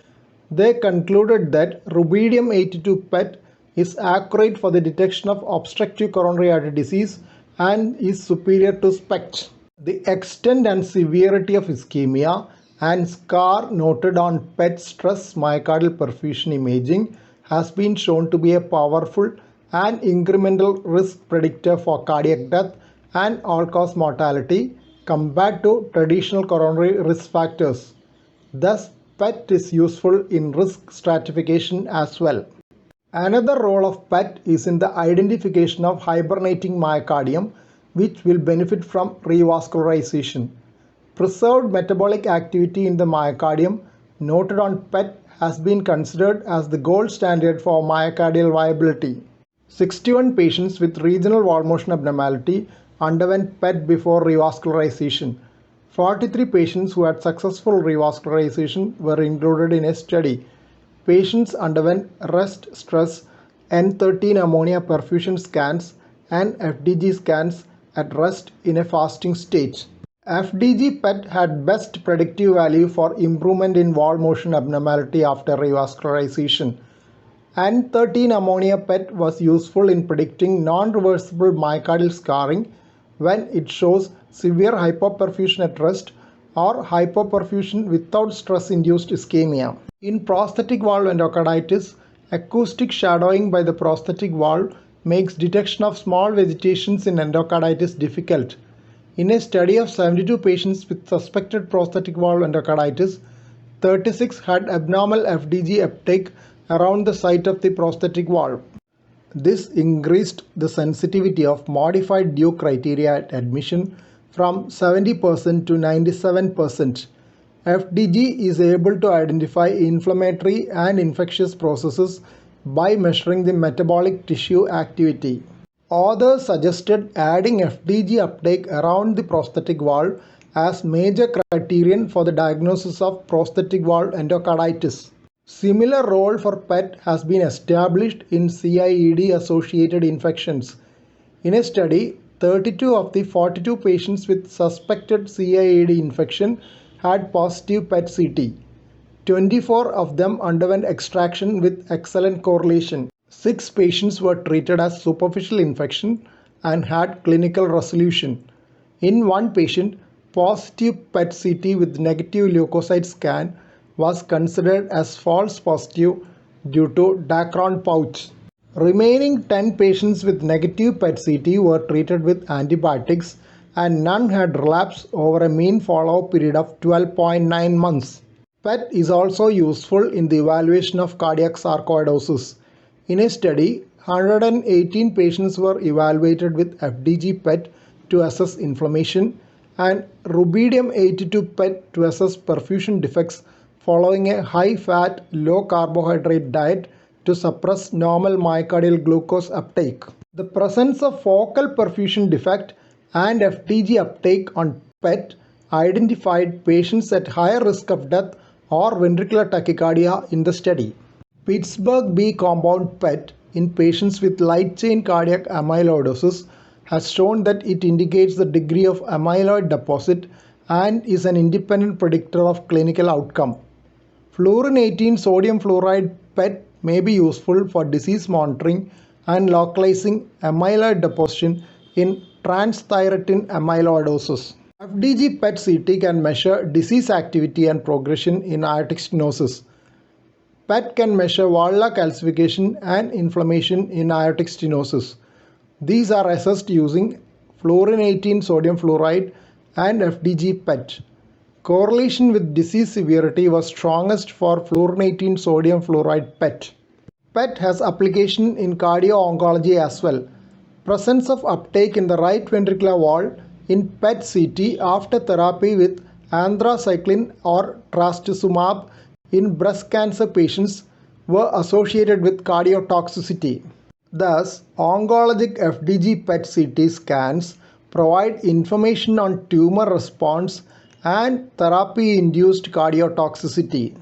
They concluded that rubidium-82 PET is accurate for the detection of obstructive coronary artery disease and is superior to SPECT. The extent and severity of ischemia and scar noted on PET stress myocardial perfusion imaging has been shown to be a powerful and incremental risk predictor for cardiac death and all-cause mortality compared to traditional coronary risk factors. Thus, PET is useful in risk stratification as well. Another role of PET is in the identification of hibernating myocardium, which will benefit from revascularization. Preserved metabolic activity in the myocardium noted on PET has been considered as the gold standard for myocardial viability. 61 patients with regional wall motion abnormality underwent PET before revascularization. 43 patients who had successful revascularization were included in a study. Patients underwent rest stress N13 ammonia perfusion scans and FDG scans at rest in a fasting state. FDG PET had best predictive value for improvement in wall motion abnormality after revascularization. N13 ammonia PET was useful in predicting non-reversible myocardial scarring when it shows severe hypoperfusion at rest or hypoperfusion without stress-induced ischemia. In prosthetic valve endocarditis, acoustic shadowing by the prosthetic valve makes detection of small vegetations in endocarditis difficult. In a study of 72 patients with suspected prosthetic valve endocarditis, 36 had abnormal FDG uptake around the site of the prosthetic valve. This increased the sensitivity of modified Duke criteria at admission from 70% to 97%. FDG is able to identify inflammatory and infectious processes by measuring the metabolic tissue activity. Authors suggested adding FDG uptake around the prosthetic valve as major criterion for the diagnosis of prosthetic valve endocarditis. Similar role for PET has been established in CIED-associated infections. In a study, 32 of the 42 patients with suspected CIED infection had positive PET-CT. 24 of them underwent extraction with excellent correlation. 6 patients were treated as superficial infection and had clinical resolution. In one patient, positive PET-CT with negative leukocyte scan was considered as false positive due to Dacron pouch. Remaining 10 patients with negative PET-CT were treated with antibiotics and none had relapse over a mean follow-up period of 12.9 months. PET is also useful in the evaluation of cardiac sarcoidosis. In a study, 118 patients were evaluated with FDG PET to assess inflammation and rubidium-82 PET to assess perfusion defects following a high-fat, low-carbohydrate diet to suppress normal myocardial glucose uptake. The presence of focal perfusion defect and FDG uptake on PET identified patients at higher risk of death or ventricular tachycardia in the study. Pittsburgh B compound PET in patients with light chain cardiac amyloidosis has shown that it indicates the degree of amyloid deposit and is an independent predictor of clinical outcome. Fluorine-18 sodium fluoride PET may be useful for disease monitoring and localizing amyloid deposition in transthyretin amyloidosis. FDG PET-CT can measure disease activity and progression in aortic stenosis. PET can measure valvular calcification and inflammation in aortic stenosis. These are assessed using fluorine-18 sodium fluoride and FDG PET. Correlation with disease severity was strongest for fluorine-18 sodium fluoride PET. PET has application in cardio-oncology as well. Presence of uptake in the right ventricular wall in PET-CT after therapy with anthracycline or trastuzumab in breast cancer patients were associated with cardiotoxicity. Thus, oncologic FDG PET-CT scans provide information on tumor response and therapy-induced cardiotoxicity.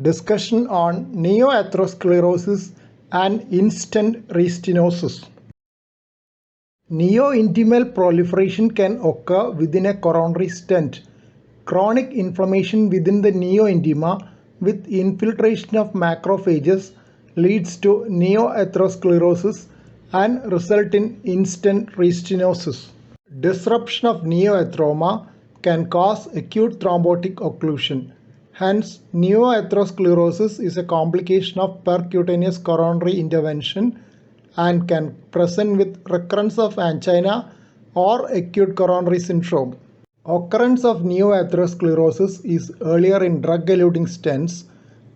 Discussion on neoatherosclerosis and in-stent restenosis. Neointimal proliferation can occur within a coronary stent. Chronic inflammation within the neointima with infiltration of macrophages leads to neoatherosclerosis and result in in-stent restenosis. Disruption of neoatheroma can cause acute thrombotic occlusion. Hence, neoatherosclerosis is a complication of percutaneous coronary intervention and can present with recurrence of angina or acute coronary syndrome. Occurrence of neoatherosclerosis is earlier in drug-eluting stents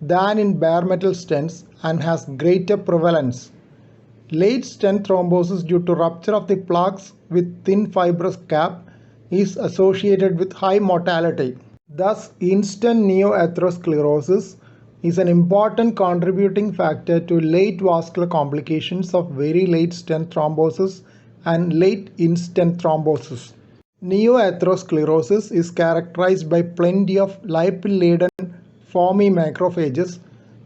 than in bare metal stents and has greater prevalence. Late stent thrombosis due to rupture of the plaques with thin fibrous cap is associated with high mortality. Thus, in-stent neoatherosclerosis is an important contributing factor to late vascular complications of very late stent thrombosis and late in-stent thrombosis. Neoatherosclerosis is characterized by plenty of lipid-laden foamy macrophages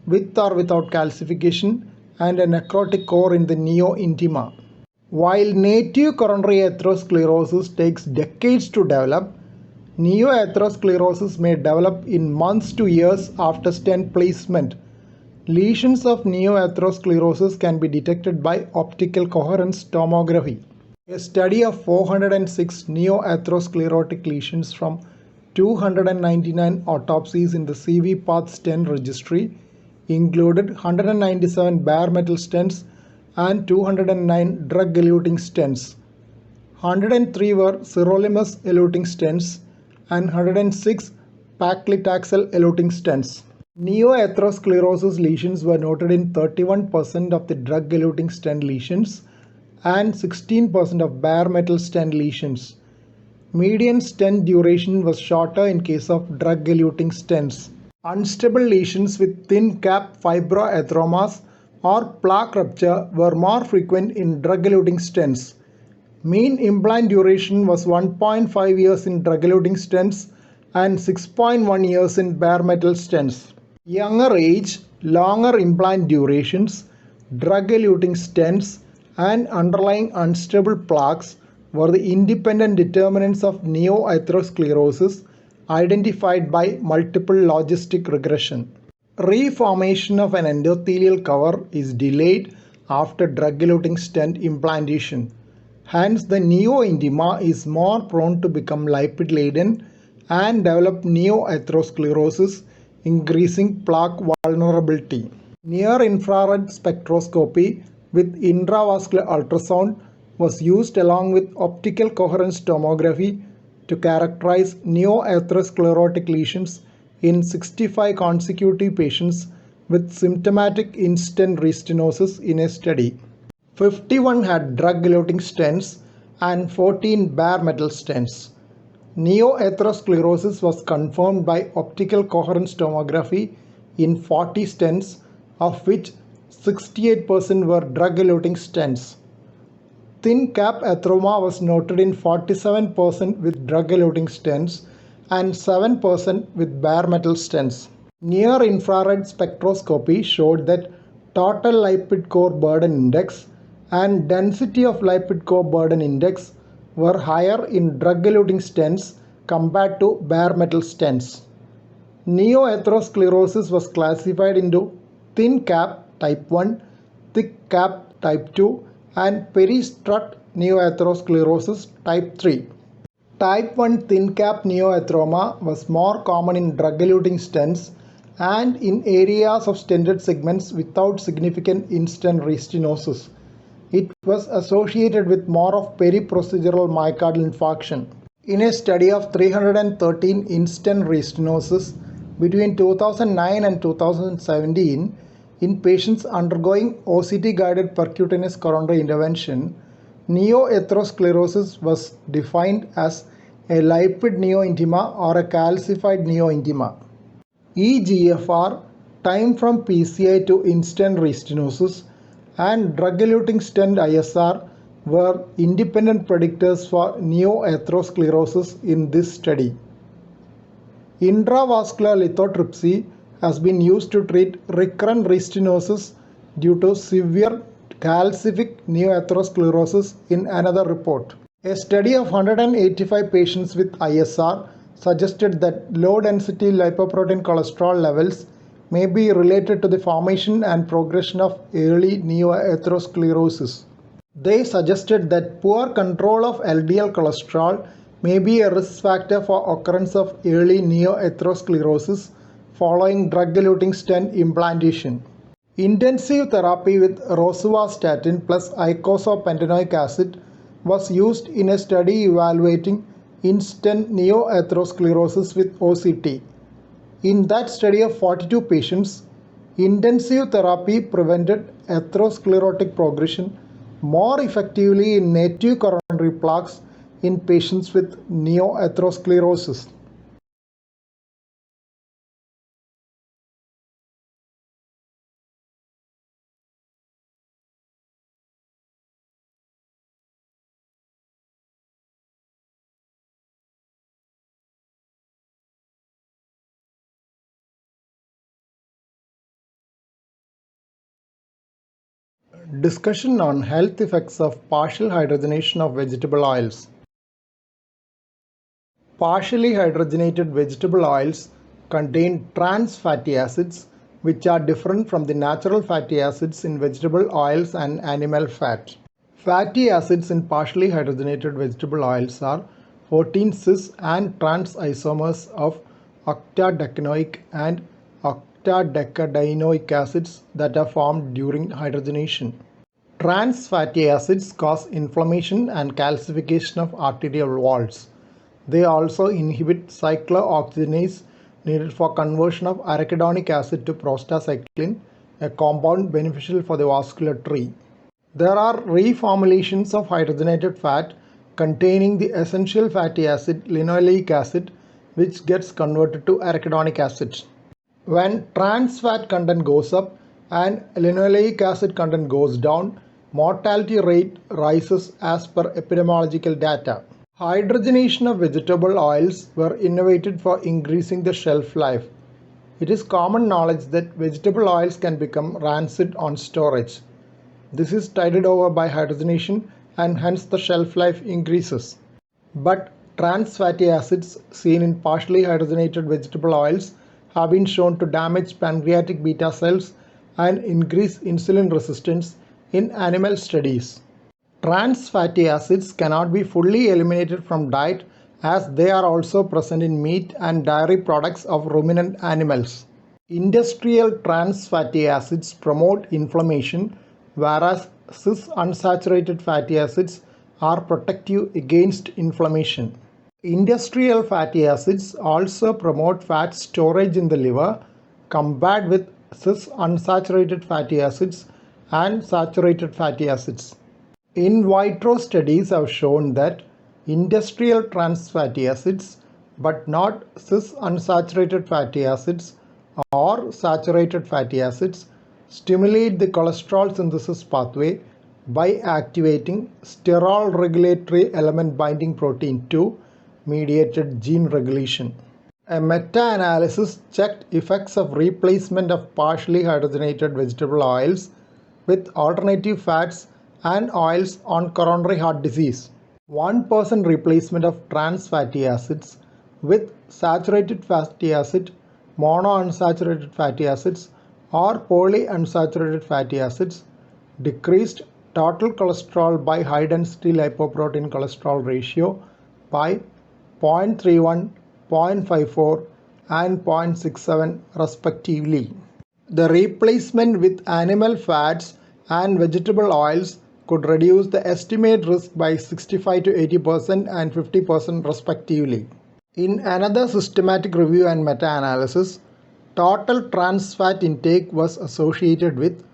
with or without calcification and a necrotic core in the neointima. While native coronary atherosclerosis takes decades to develop, neoatherosclerosis may develop in months to years after stent placement. Lesions of neoatherosclerosis can be detected by optical coherence tomography. A study of 406 neoatherosclerotic lesions from 299 autopsies in the CV-PATH stent registry included 197 bare metal stents and 209 drug-eluting stents. 103 were sirolimus-eluting stents and 106 paclitaxel-eluting stents. Neoatherosclerosis lesions were noted in 31% of the drug-eluting stent lesions and 16% of bare metal stent lesions. Median stent duration was shorter in case of drug-eluting stents. Unstable lesions with thin cap fibroatheromas or plaque rupture were more frequent in drug-eluting stents. Mean implant duration was 1.5 years in drug-eluting stents and 6.1 years in bare metal stents. Younger age, longer implant durations, drug-eluting stents, and underlying unstable plaques were the independent determinants of neoatherosclerosis identified by multiple logistic regression. Reformation of an endothelial cover is delayed after drug-eluting stent implantation. Hence, the neointima is more prone to become lipid-laden and develop neoatherosclerosis, increasing plaque vulnerability. Near-infrared spectroscopy with intravascular ultrasound was used along with optical coherence tomography to characterize neoatherosclerotic lesions in 65 consecutive patients with symptomatic in-stent restenosis in a study. 51 had drug-eluting stents and 14 bare metal stents. Neoatherosclerosis was confirmed by optical coherence tomography in 40 stents, of which 68% were drug-eluting stents. Thin cap atheroma was noted in 47% with drug-eluting stents and 7% with bare metal stents. Near-infrared spectroscopy showed that total lipid core burden index and density of lipid core burden index were higher in drug-eluting stents compared to bare metal stents. Neoatherosclerosis was classified into thin cap type 1, thick cap type 2, and peristrut neoatherosclerosis type 3. Type 1 thin cap neoatheroma was more common in drug-eluting stents and in areas of stented segments without significant in-stent restenosis. It was associated with more of periprocedural myocardial infarction. In a study of 313 in-stent restenosis between 2009 and 2017 in patients undergoing OCT-guided percutaneous coronary intervention, neoatherosclerosis was defined as a lipid neointima or a calcified neointima. eGFR, time from PCI to in-stent restenosis, and drug-eluting stent ISR were independent predictors for neoatherosclerosis in this study. Intravascular lithotripsy has been used to treat recurrent restenosis due to severe calcific neoatherosclerosis in another report. A study of 185 patients with ISR suggested that low-density lipoprotein cholesterol levels may be related to the formation and progression of early neoatherosclerosis. They suggested that poor control of LDL cholesterol may be a risk factor for occurrence of early neoatherosclerosis following drug-eluting stent implantation. Intensive therapy with rosuvastatin plus eicosapentaenoic acid was used in a study evaluating in-stent neoatherosclerosis with OCT. In that study of 42 patients, intensive therapy prevented atherosclerotic progression more effectively in native coronary plaques in patients with neoatherosclerosis. Discussion on health effects of partial hydrogenation of vegetable oils. Partially hydrogenated vegetable oils contain trans fatty acids which are different from the natural fatty acids in vegetable oils and animal fat. Fatty acids in partially hydrogenated vegetable oils are 14 cis and trans isomers of octadecanoic and octadecadenoic acids that are formed during hydrogenation. Trans fatty acids cause inflammation and calcification of arterial walls. They also inhibit cyclooxygenase needed for conversion of arachidonic acid to prostacyclin, a compound beneficial for the vascular tree. There are reformulations of hydrogenated fat containing the essential fatty acid linoleic acid, which gets converted to arachidonic acid. When trans fat content goes up and linoleic acid content goes down, mortality rate rises as per epidemiological data. Hydrogenation of vegetable oils were innovated for increasing the shelf life. It is common knowledge that vegetable oils can become rancid on storage. This is tided over by hydrogenation and hence the shelf life increases. But trans fatty acids seen in partially hydrogenated vegetable oils have been shown to damage pancreatic beta cells and increase insulin resistance in animal studies. Trans fatty acids cannot be fully eliminated from diet as they are also present in meat and dairy products of ruminant animals. Industrial trans fatty acids promote inflammation, whereas cis unsaturated fatty acids are protective against inflammation. Industrial fatty acids also promote fat storage in the liver compared with cis unsaturated fatty acids and saturated fatty acids. In vitro studies have shown that industrial trans fatty acids but not cis unsaturated fatty acids or saturated fatty acids stimulate the cholesterol synthesis pathway by activating sterol regulatory element binding protein 2 mediated gene regulation. A meta-analysis checked effects of replacement of partially hydrogenated vegetable oils with alternative fats and oils on coronary heart disease. 1% replacement of trans fatty acids with saturated fatty acid, monounsaturated fatty acids or polyunsaturated fatty acids decreased total cholesterol by high density lipoprotein cholesterol ratio by 0.31, 0.54 and 0.67 respectively. The replacement with animal fats and vegetable oils could reduce the estimate risk by 65 to 80% and 50% respectively. In another systematic review and meta-analysis, total trans fat intake was associated with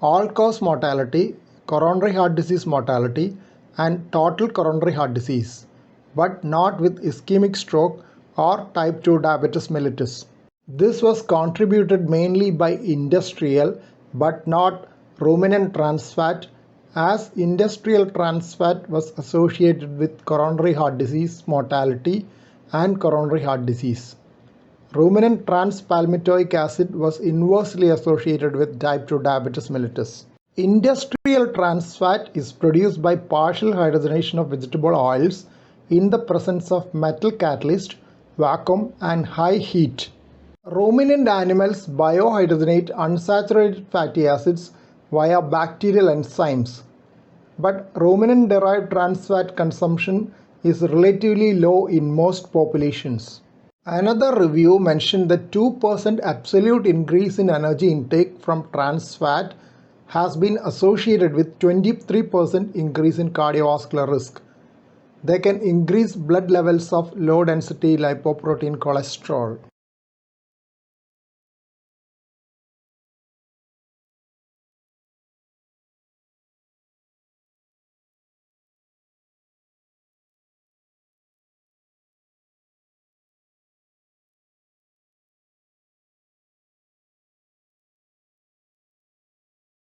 all-cause mortality, coronary heart disease mortality and total coronary heart disease, but not with ischemic stroke or type 2 diabetes mellitus. This was contributed mainly by industrial but not ruminant trans fat, as industrial trans fat was associated with coronary heart disease mortality and coronary heart disease. Ruminant trans palmitoic acid was inversely associated with type 2 diabetes mellitus. Industrial trans fat is produced by partial hydrogenation of vegetable oils in the presence of metal catalyst, vacuum and high heat. Ruminant animals biohydrogenate unsaturated fatty acids via bacterial enzymes, but ruminant derived trans fat consumption is relatively low in most populations. Another review mentioned that 2% absolute increase in energy intake from trans fat has been associated with 23% increase in cardiovascular risk. They can increase blood levels of low density lipoprotein cholesterol.